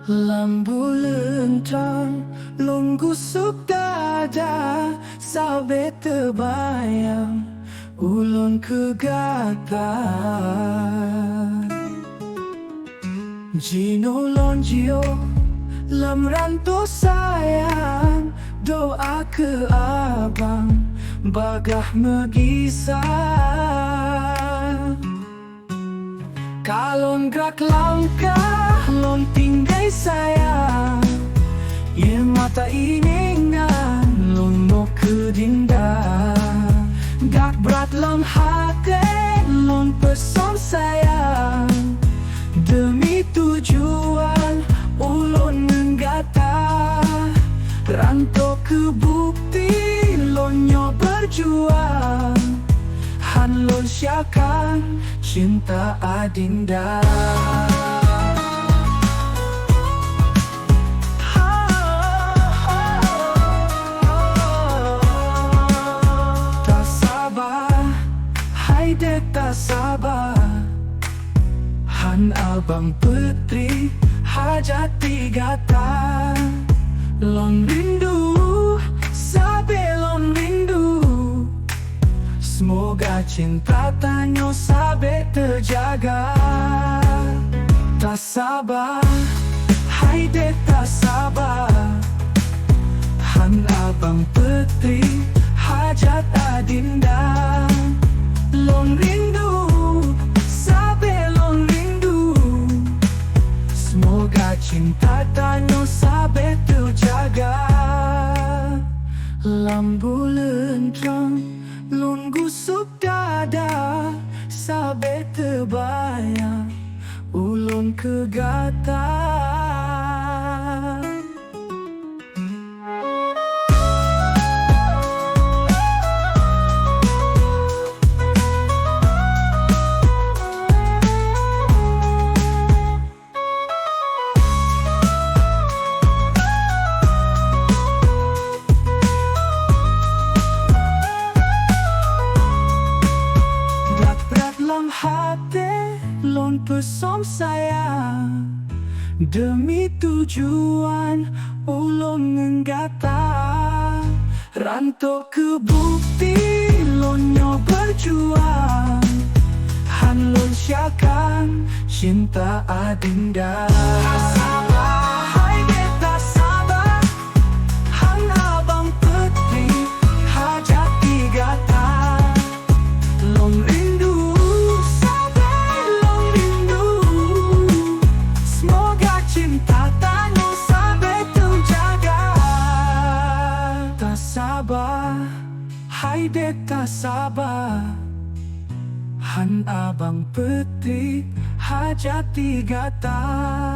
Lambu lentang, lung gusuk dada, sabe terbayang, ulun kegatal. Jino lonjio, lam ranto sayang, doa ke abang, bagah megisah. Kalon gerak langkah, lon tinggai sayang, ye mata iningan, lon mo kedinda. Gak berat lam hati, lon pesan sayang, demi tujuan, ulun menggata. Rantau ke bukti, lon nyo berjuang, han lon syakan cinta adinda. Tak sabar, hai dek tak sabar, han abang putri hajat tiga tan. Lon rindu, sabe lon rindu, semoga cinta tanyo sabe terjaga. Tak sabar, hai dek tak sabar, han abang putri hajat adinda. Lon rindu, sabe lon rindu, semoga cinta tanyo sabe terjaga. Lambu lentang, lun gusuk dada, sabe terbayang, ulun kegatal. Lam hati, lon pesom sayang, demi tujuan, ulun menggata. Rantau ke bukti, lon nyo berjuang, han lon syakan cinta adinda. Tak sabar, hai dek tak sabar, han abang putri hajat tiga tan. Lon rindu, cinta tanyo sabe terjaga. Tak sabar, hai dek tak sabar, han abang putri hajat tiga tan.